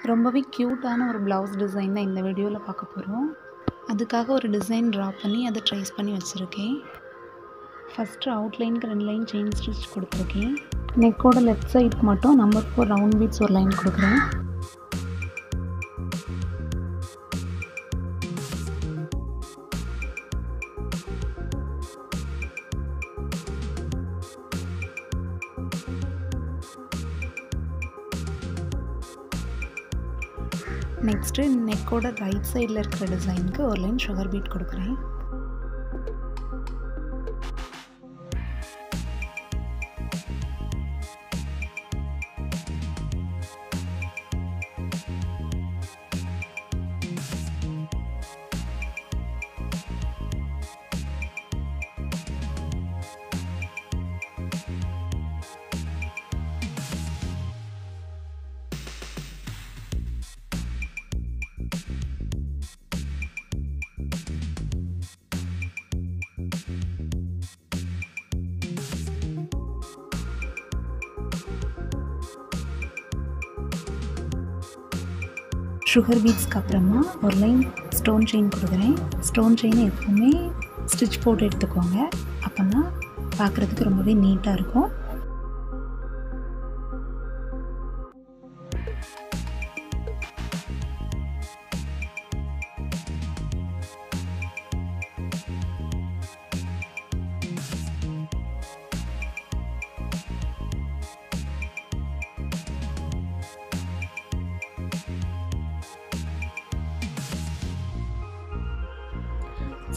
ரொம்பவே க்யூட்டான ஒரு ப்ளவுஸ் டிசைன் தான் இந்த வீடியோவில் பார்க்க போகிறோம். அதுக்காக ஒரு டிசைன் ட்ரா பண்ணி அதை ட்ரேஸ் பண்ணி வச்சுருக்கேன். ஃபஸ்ட்டு அவுட்லைனுக்கு 2 லைன் செயின் ஸ்டிச் கொடுத்துருக்கேன். நெக்கோட லெஃப்ட் சைடுக்கு மட்டும் நம்பர் 4 ரவுண்ட் பீட்ஸ் ஒரு லைன் கொடுக்குறேன். நெக்ஸ்ட்டு நெக்கோட ரைட் சைடில் இருக்கிற டிசைனுக்கு ஒரு லைன் சுகர் பீட் கொடுக்குறேன். சுகர் பீட்ஸ்க்கு அப்புறமா ஒரு லைன் ஸ்டோன் செயின் கொடுக்குறேன். ஸ்டோன் செயின் எப்போவுமே ஸ்டிச் போட்டு எடுத்துக்கோங்க, அப்போன்னா பார்க்குறதுக்கு ரொம்பவே நீட்டாக இருக்கும்.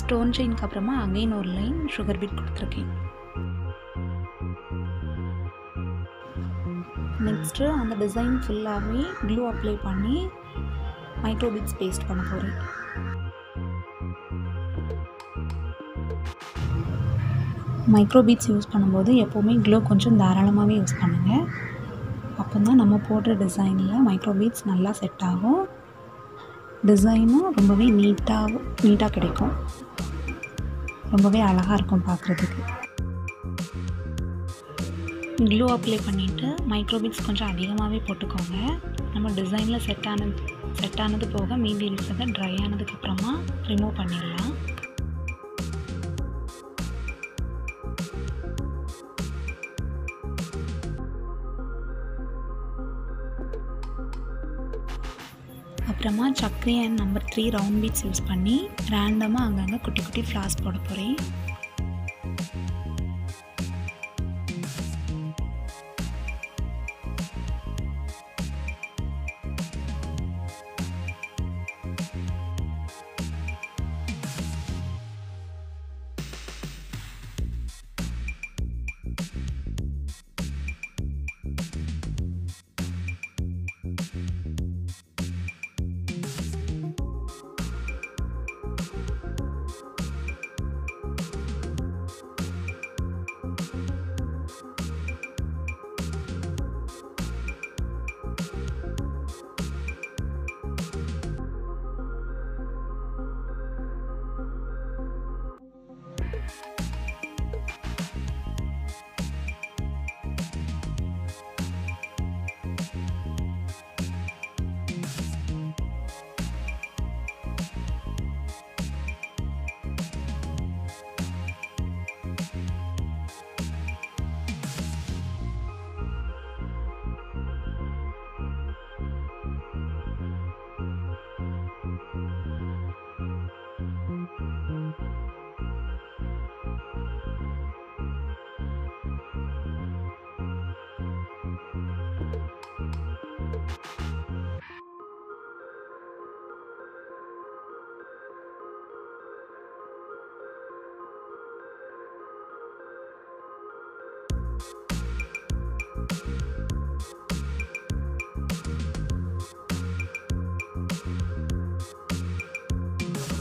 ஸ்டோன் செயினுக்கு அப்புறமா அகைன் ஒரு லைன் சுகர் பீட் கொடுத்துருக்கேன். நெக்ஸ்ட்டு அந்த டிசைன் ஃபுல்லாகவே க்ளூ அப்ளை பண்ணி மைக்ரோ பீட்ஸ் பேஸ்ட் பண்ண போகிறேன். மைக்ரோ பீட்ஸ் யூஸ் பண்ணும்போது எப்போவுமே க்ளூ கொஞ்சம் தாராளமாகவே யூஸ் பண்ணுங்கள். அப்போ தான் நம்ம போடுற டிசைனில் மைக்ரோ பீட்ஸ் நல்லா செட் ஆகும். டிசைனும் ரொம்பவே நீட்டாக கிடைக்கும். ரொம்பவே அழகாக இருக்கும் பார்க்குறதுக்கு. க்ளூ அப்ளை பண்ணிவிட்டு மைக்ரோ பீட்ஸ் கொஞ்சம் அதிகமாகவே போட்டுக்கோங்க. நம்ம டிசைனில் செட் ஆனது போக மீதி இருக்கிறத ட்ரை ஆனதுக்கப்புறமா ரிமூவ் பண்ணிடலாம். அப்புறமா சக்கரி and number 3 round beads use பண்ணி ரேண்டமாக அங்கங்கே குட்டி குட்டி ஃப்ளார்ஸ் போட போகிறேன்.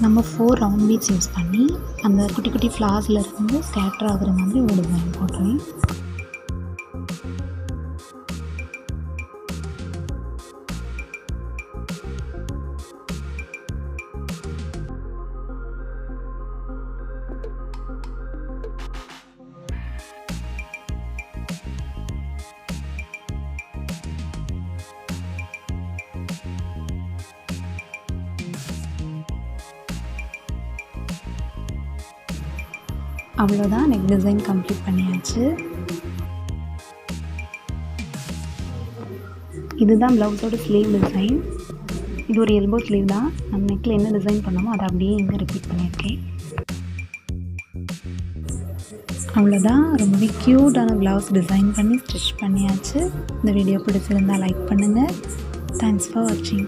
நம்ம 4 ரவுண்ட் பீட்ஸ் யூஸ் பண்ணி அந்த குட்டி குட்டி ஃப்ளார்ஸில் இருந்து ஸ்கேட்டர் ஆகுற மாதிரி ஒரு டிசைன் போடுறேன். அவ்வளோதான், நெக் டிசைன் கம்ப்ளீட் பண்ணியாச்சு. இதுதான் ப்ளவுஸோட ஸ்லீவ் டிசைன். இது ஒரு எல்போ ஸ்லீவ் தான். நம்ம நெக்கில் என்ன டிசைன் பண்ணோமோ அதை அப்படியே இங்கே ரிப்பீட் பண்ணியிருக்கேன். அவ்வளோதான், ரொம்பவே க்யூட்டான ப்ளவுஸ் டிசைன் பண்ணி ஸ்டிச் பண்ணியாச்சு. இந்த வீடியோ பிடிச்சிருந்தால் லைக் பண்ணுங்கள். தேங்க்ஸ் ஃபார் வாட்சிங்.